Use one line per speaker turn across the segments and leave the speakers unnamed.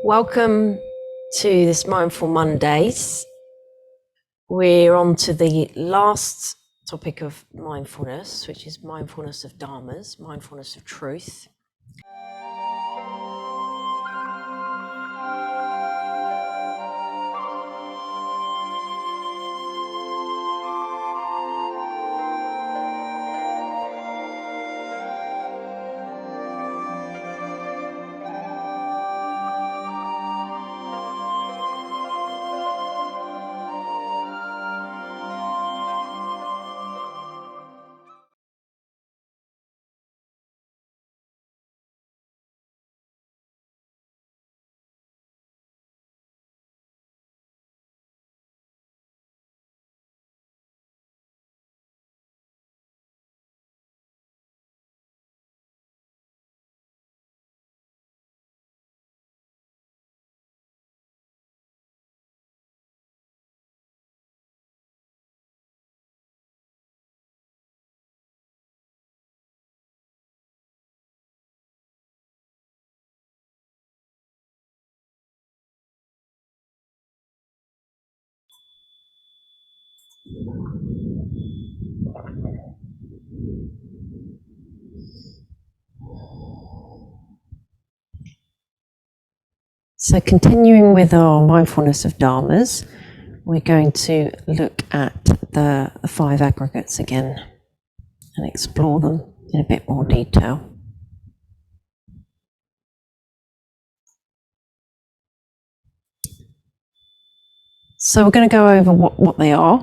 Welcome to this Mindful Mondays. We're on to the last topic of mindfulness, which is mindfulness of dharmas, mindfulness of truth. So continuing with our mindfulness of dharmas, we're going to look at the 5 aggregates again and explore them in a bit more detail. So we're going to go over what they are,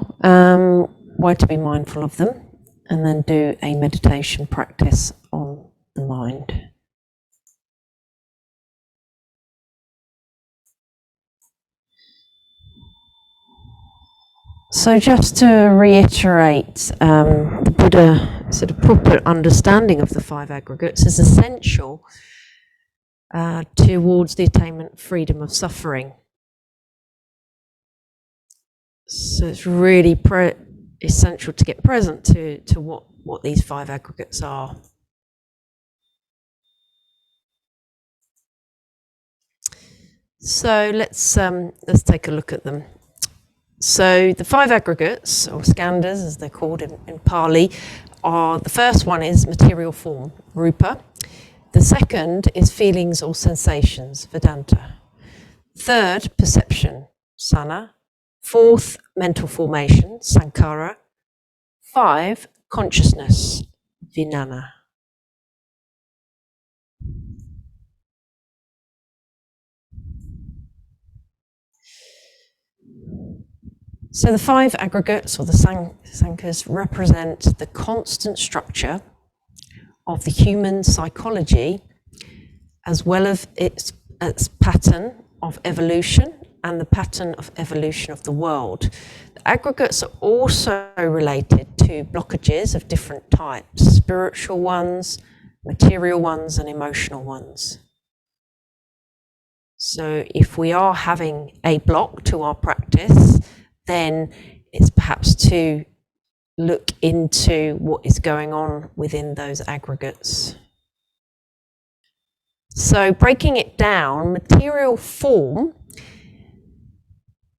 why to be mindful of them, and then do a meditation practice on the mind. So just to reiterate, the Buddha sort of proper understanding of the 5 aggregates is essential towards the attainment of freedom of suffering. So it's really essential to get present to what these 5 aggregates are. So let's take a look at them. So the 5 aggregates, or skandhas as they're called in Pali, are, the first one is material form, rupa. The second is feelings or sensations, vedana. Third, perception, sana. Fourth, mental formation, sanskara. 5, consciousness, vijnana. So the 5 aggregates, or the sankhas, represent the constant structure of the human psychology, as well as its pattern of evolution and the pattern of evolution of the world. The aggregates are also related to blockages of different types, spiritual ones, material ones, and emotional ones. So if we are having a block to our practice, then it's perhaps to look into what is going on within those aggregates. So breaking it down, material form,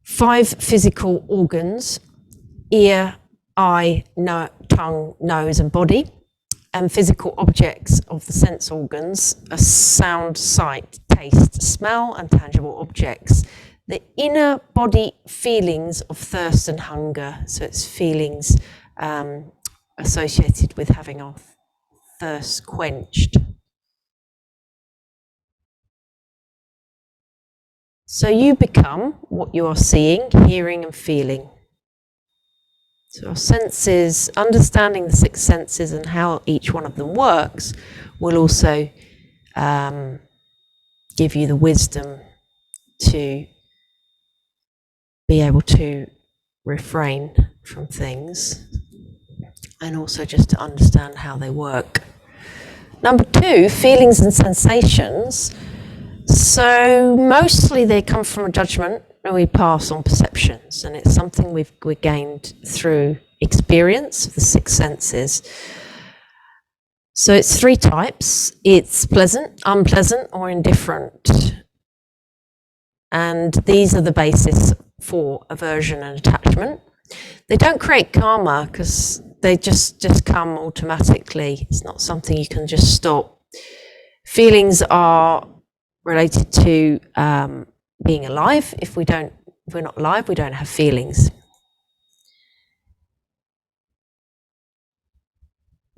5 physical organs, ear, eye, tongue, nose and body, and physical objects of the sense organs are sound, sight, taste, smell and tangible objects. The inner body feelings of thirst and hunger, so it's feelings associated with having our thirst quenched. So you become what you are seeing, hearing and feeling. So our senses, understanding the 6 senses and how each one of them works, will also give you the wisdom to be able to refrain from things and also just to understand how they work. Number 2, feelings and sensations. So mostly they come from a judgment and we pass on perceptions, and it's something we've gained through experience of the 6 senses. So it's 3 types. It's pleasant, unpleasant or indifferent. and these are the basis for aversion and attachment. They don't create karma because they just come automatically. It's not something you can just stop. Feelings are related to being alive. If we're not alive, we don't have feelings.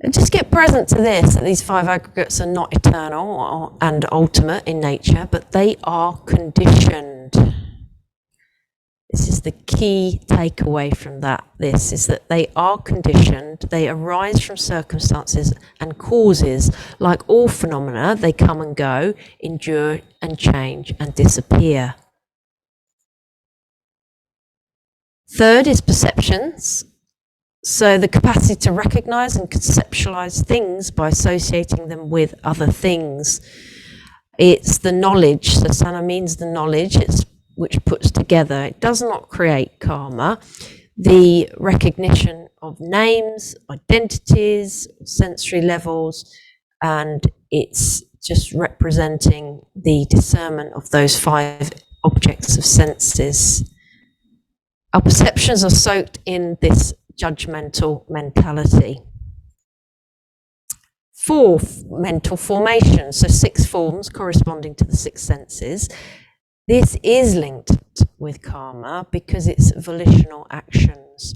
And just get present to this, that these 5 aggregates are not eternal and ultimate in nature, but they are conditioned. This is the key takeaway from this is that they are conditioned, they arise from circumstances and causes. Like all phenomena, they come and go, endure and change and disappear. Third is perceptions. So the capacity to recognize and conceptualize things by associating them with other things. It's the knowledge, so sana means the knowledge, which puts together. It does not create karma. The recognition of names, identities, sensory levels, and it's just representing the discernment of those 5 objects of senses. Our perceptions are soaked in this judgmental mentality. 4 mental formations, so 6 forms corresponding to the 6 senses. This is linked with karma because it's volitional actions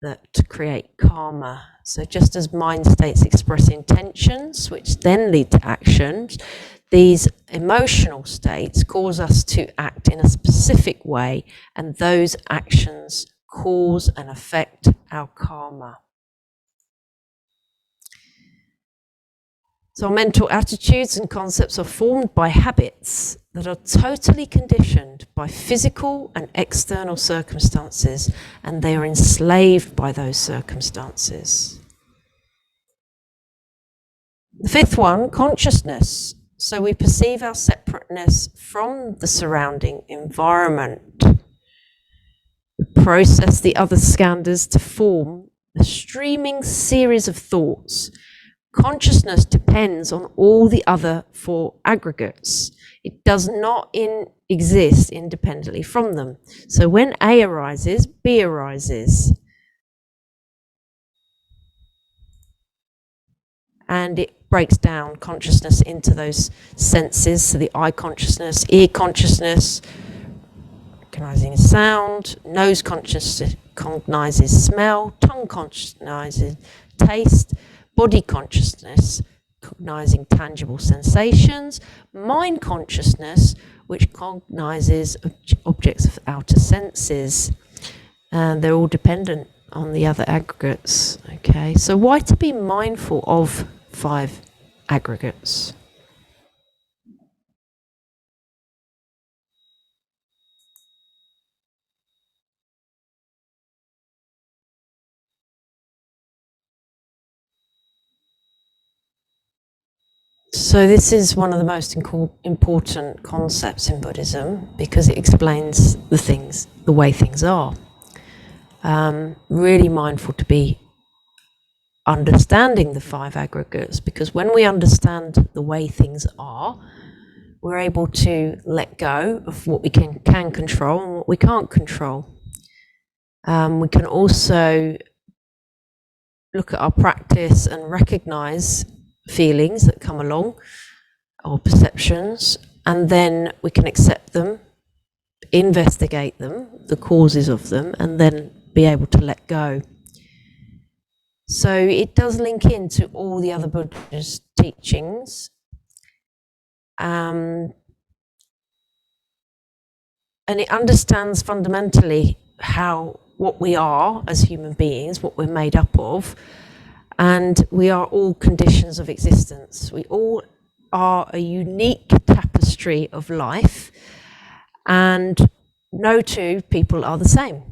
that create karma. So just as mind states express intentions, which then lead to actions, these emotional states cause us to act in a specific way, and those actions cause and affect our karma. So our mental attitudes and concepts are formed by habits that are totally conditioned by physical and external circumstances, and they are enslaved by those circumstances. The 5th one, consciousness. So we perceive our separateness from the surrounding environment. We process the other skandhas to form a streaming series of thoughts. Consciousness depends on all the other 4 aggregates. It does not exist independently from them. So when A arises, B arises. And it breaks down consciousness into those senses. So the eye consciousness, ear consciousness, recognizing sound, nose consciousness cognizes smell, tongue consciousness taste, body consciousness cognizing tangible sensations, mind consciousness, which cognizes objects of outer senses. And they're all dependent on the other aggregates. Okay, so why to be mindful of 5 aggregates? So this is one of the most important concepts in Buddhism because it explains the way things are. Really mindful to be understanding the 5 aggregates, because when we understand the way things are, we're able to let go of what we can control and what we can't control. We can also look at our practice and recognize feelings that come along, or perceptions, and then we can accept them, investigate them, the causes of them, and then be able to let go. So it does link into all the other Buddhist teachings. And it understands fundamentally what we are as human beings, what we're made up of, and we are all conditions of existence. We all are a unique tapestry of life, and no 2 people are the same.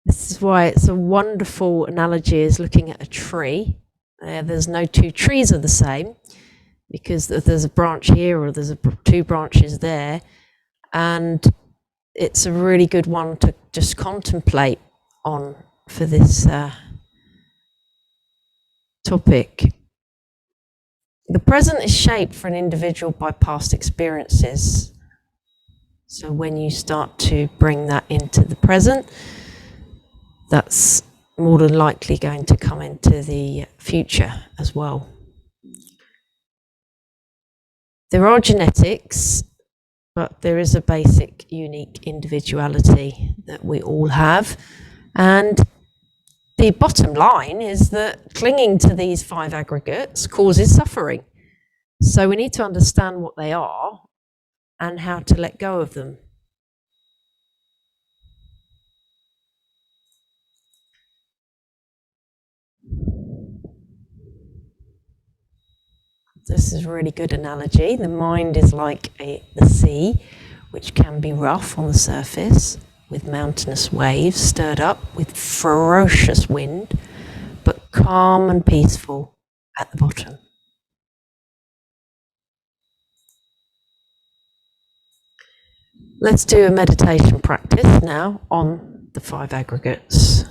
This is why it's a wonderful analogy is looking at a tree. There's no 2 trees are the same, because there's a branch here or there's 2 branches there, and it's a really good one to just contemplate on for this topic. The present is shaped for an individual by past experiences. So when you start to bring that into the present, that's more than likely going to come into the future as well. There are genetics, but there is a basic unique individuality that we all have. And the bottom line is that clinging to these 5 aggregates causes suffering. So we need to understand what they are and how to let go of them. This is a really good analogy. The mind is like the sea, which can be rough on the surface, with mountainous waves stirred up with ferocious wind, but calm and peaceful at the bottom. Let's do a meditation practice now on the 5 aggregates.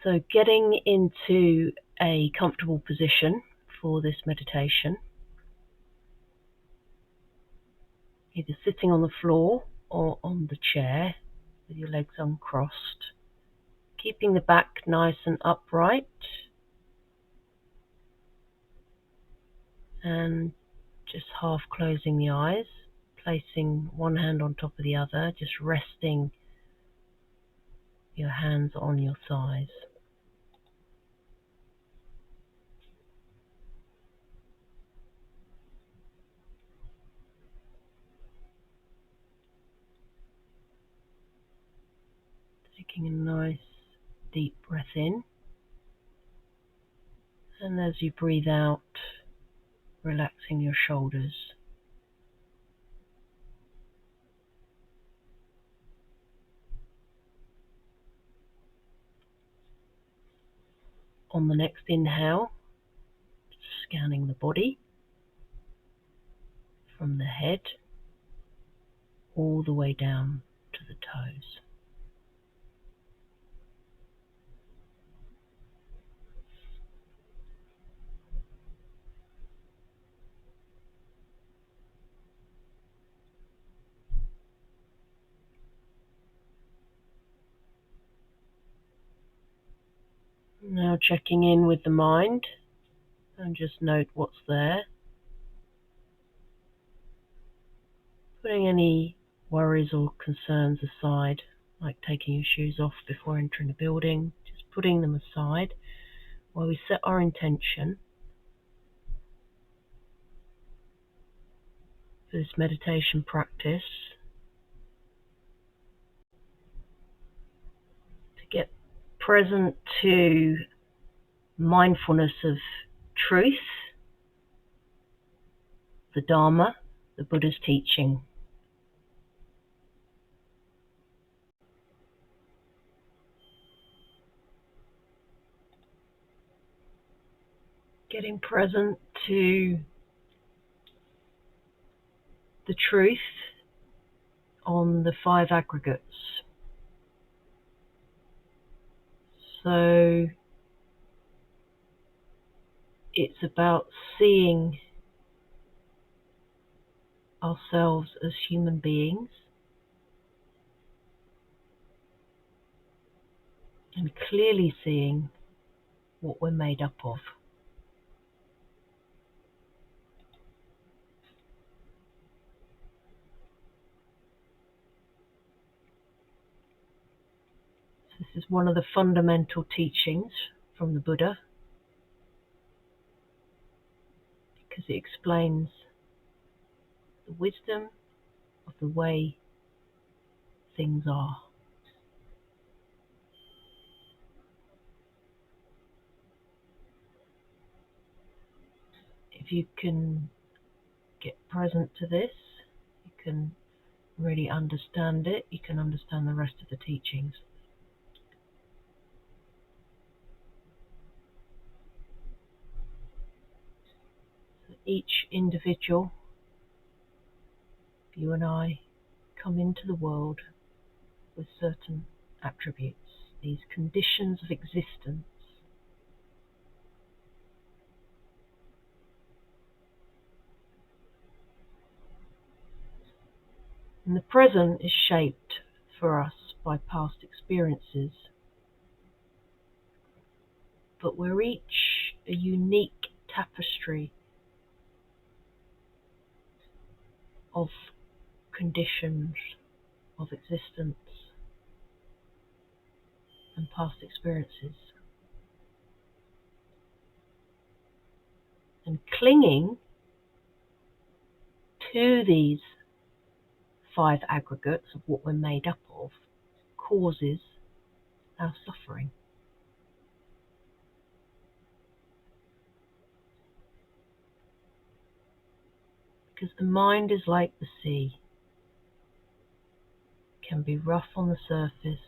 So getting into a comfortable position for this meditation, either sitting on the floor or on the chair with your legs uncrossed, keeping the back nice and upright, and just half closing the eyes, placing one hand on top of the other, just resting your hands on your thighs. Taking a nice deep breath in, and as you breathe out, relaxing your shoulders. On the next inhale, scanning the body from the head all the way down to the toes. Now checking in with the mind, and just note what's there. Putting any worries or concerns aside, like taking your shoes off before entering a building, just putting them aside while we set our intention for this meditation practice to get present to mindfulness of truth, the Dharma, the Buddha's teaching. Getting present to the truth on the 5 aggregates. So it's about seeing ourselves as human beings and clearly seeing what we're made up of. This is one of the fundamental teachings from the Buddha, because it explains the wisdom of the way things are. If you can get present to this, you can really understand it, you can understand the rest of the teachings. So each individual, you and I, come into the world with certain attributes, these conditions of existence. And the present is shaped for us by past experiences, but we're each a unique tapestry of conditions of existence and past experiences. And clinging to these 5 aggregates of what we're made up of causes our suffering. Because the mind is like the sea, it can be rough on the surface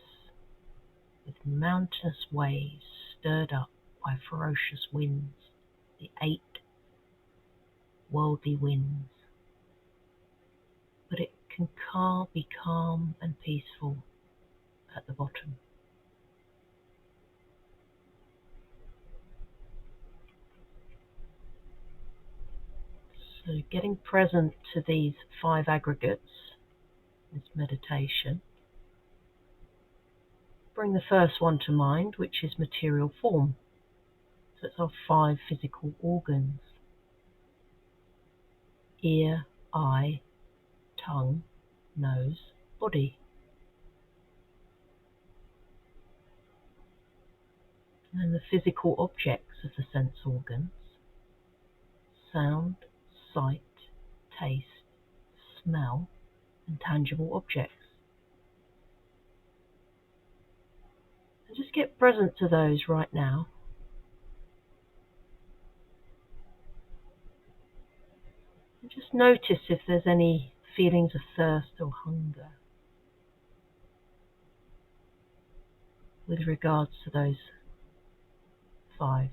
with mountainous waves stirred up by ferocious winds, the 8 worldly winds. But it can be calm and peaceful at the bottom. So getting present to these 5 aggregates, this meditation, bring the first one to mind, which is material form. So it's our 5 physical organs: ear, eye, tongue, nose, body. And then the physical objects of the sense organs: sound, sight, taste, smell, and tangible objects. And just get present to those right now. And just notice if there's any feelings of thirst or hunger with regards to those 5.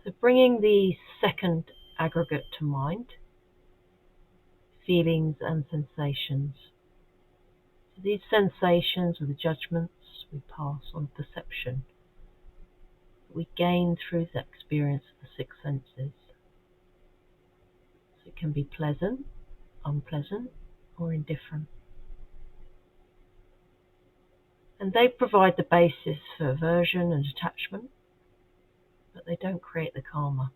So bringing the second aggregate to mind, feelings and sensations. So these sensations are the judgments we pass on perception that we gain through the experience of the 6 senses. So it can be pleasant, unpleasant, or indifferent. And they provide the basis for aversion and attachment, but they don't create the karma.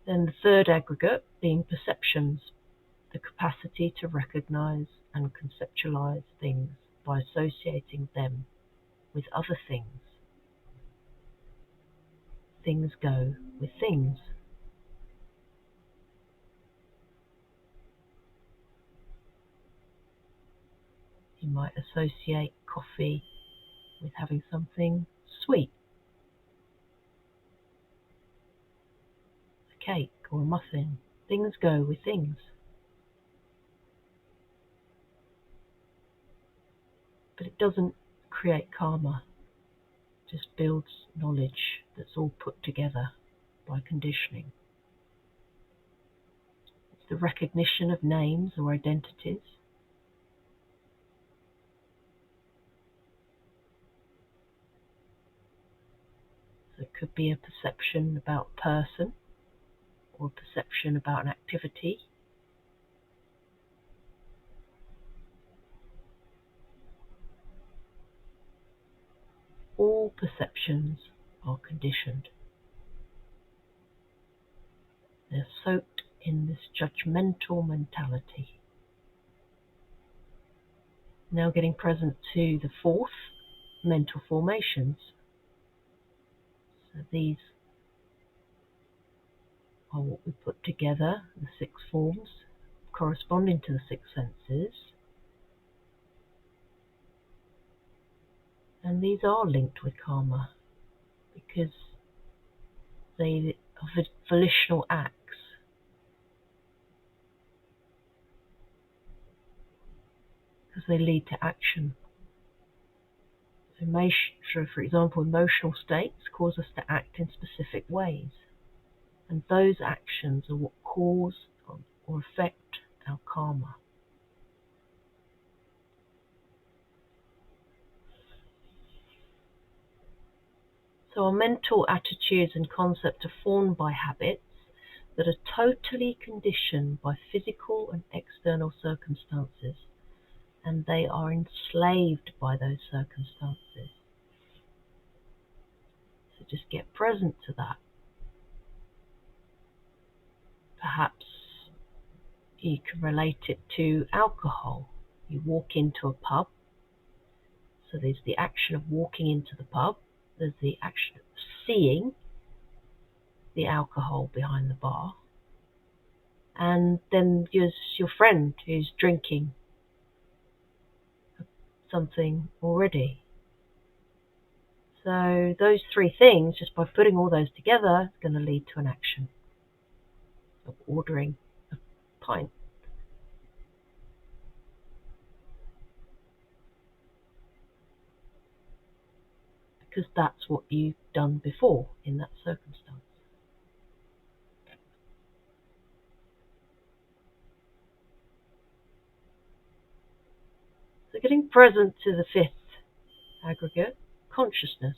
Then the third aggregate being perceptions, the capacity to recognize and conceptualize things by associating them with other things. Things go with things. You might associate coffee with having something sweet, a cake or a muffin. Things go with things. But it doesn't create karma, it just builds knowledge that's all put together by conditioning. It's the recognition of names or identities. So it could be a perception about a person or a perception about an activity. All perceptions are conditioned. They're soaked in this judgmental mentality. Now getting present to the 4th, mental formations. So these are what we put together, the 6 forms corresponding to the 6 senses. And these are linked with karma because they are volitional acts. Because they lead to action. So, for example, emotional states cause us to act in specific ways, and those actions are what cause or affect our karma. So our mental attitudes and concepts are formed by habits that are totally conditioned by physical and external circumstances, and they are enslaved by those circumstances. So just get present to that. Perhaps you can relate it to alcohol. You walk into a pub, so there's the action of walking into the pub, there's the action of seeing the alcohol behind the bar, and then there's your friend who's drinking something already. So those three things, just by putting all those together, is going to lead to an action of ordering a pint. Because that's what you've done before in that circumstance. So getting present to the fifth aggregate, consciousness.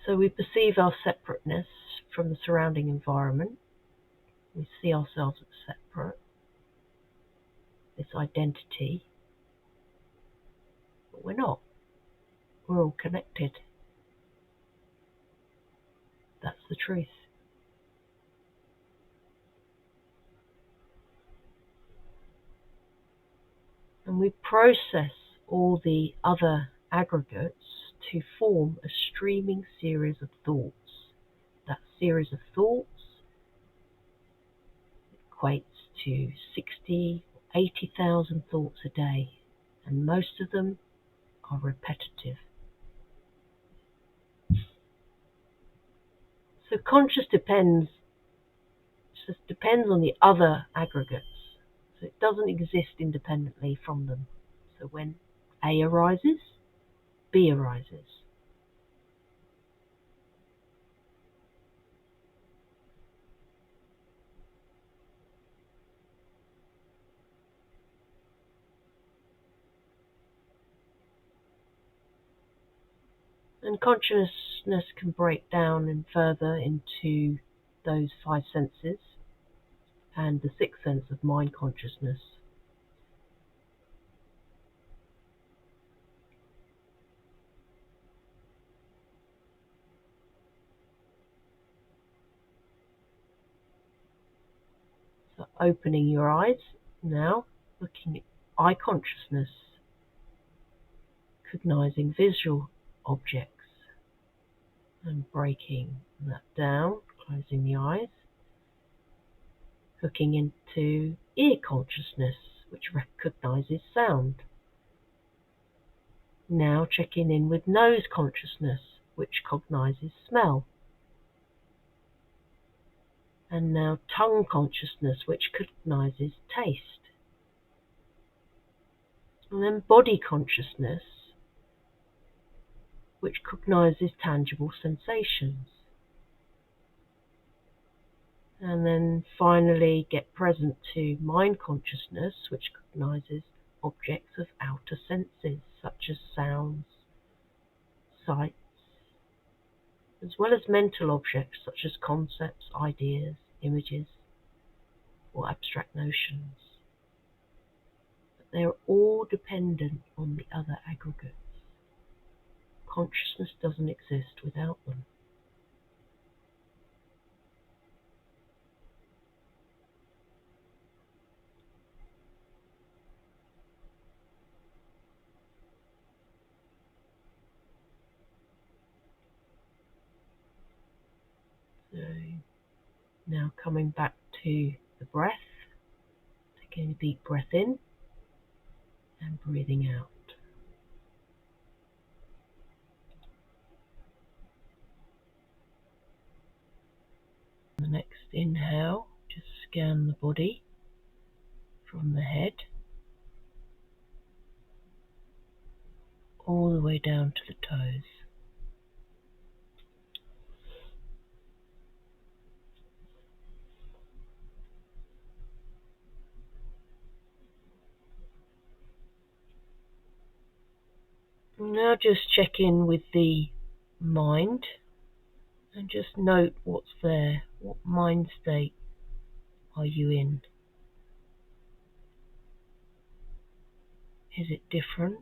So we perceive our separateness from the surrounding environment. We see ourselves as separate, this identity, but we're not. We're all connected. That's the truth. And we process all the other aggregates to form a streaming series of thoughts. That series of thoughts equates to 60, 80,000 thoughts a day, and most of them are repetitive. So conscious just depends on the other aggregates. So it doesn't exist independently from them. So when A arises, B arises. And consciousness can break down and further into those five senses and the sixth sense of mind consciousness. So opening your eyes now, looking at eye consciousness, recognizing visual objects and breaking that down, closing the eyes, looking into ear consciousness, which recognizes sound. Now checking in with nose consciousness, which cognizes smell. And now tongue consciousness, which cognizes taste. And then body consciousness, which cognizes tangible sensations. And then finally get present to mind consciousness, which cognizes objects of outer senses, such as sounds, sights, as well as mental objects such as concepts, ideas, images, or abstract notions. But they're all dependent on the other aggregates. Consciousness doesn't exist without them. So now coming back to the breath, taking a deep breath in and breathing out. the next inhale, just scan the body from the head all the way down to the toes. Now just check in with the mind and just note what's there. What mind state are you in? Is it different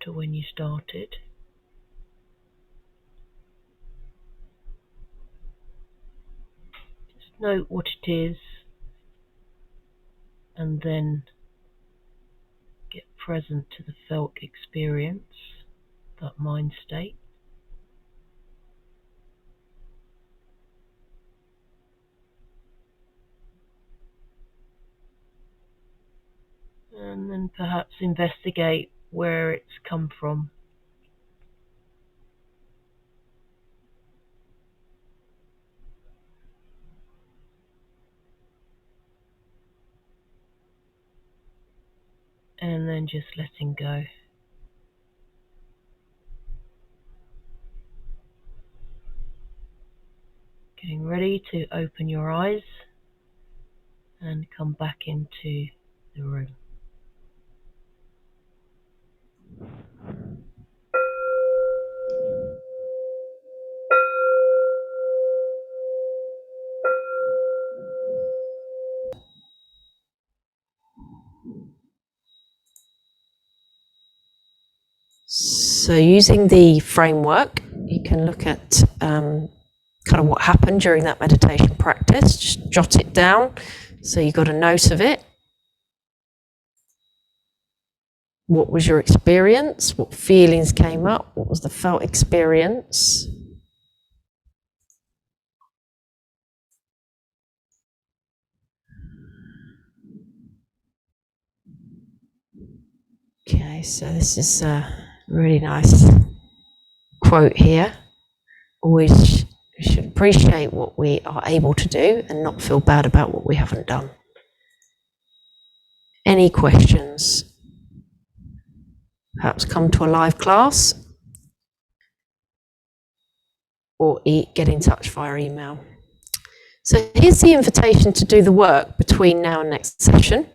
to when you started? Just note what it is and then get present to the felt experience, that mind state. And then perhaps investigate where it's come from. And then just letting go. Getting ready to open your eyes and come back into the room. So using the framework, you can look at kind of what happened during that meditation practice. Just jot it down so you got a note of it. What was your experience? What feelings came up? What was the felt experience? Okay, so this is a really nice quote here. Always we should appreciate what we are able to do and not feel bad about what we haven't done. Any questions? Perhaps come to a live class or get in touch via email. So here's the invitation to do the work between now and next session.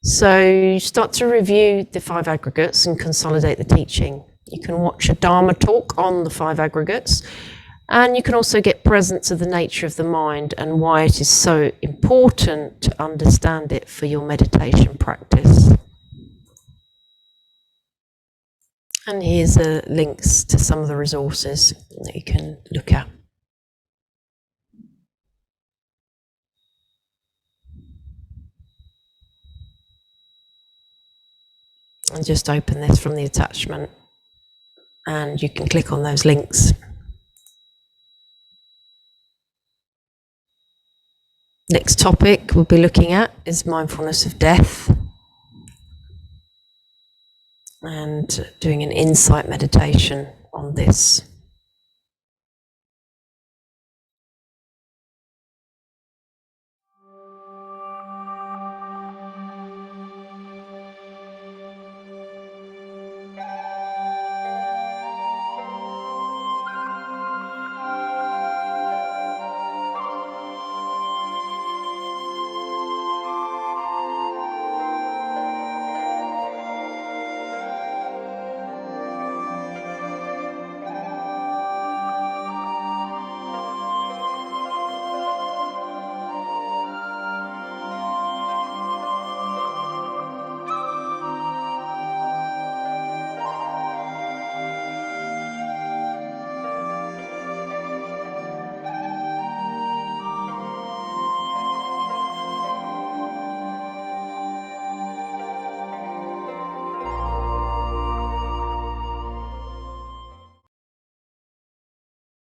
So you start to review the 5 aggregates and consolidate the teaching. You can watch a Dharma talk on the 5 aggregates, and you can also get present to the nature of the mind and why it is so important to understand it for your meditation practice. And here's links to some of the resources that you can look at. And just open this from the attachment and you can click on those links. Next topic we'll be looking at is mindfulness of death and doing an insight meditation on this.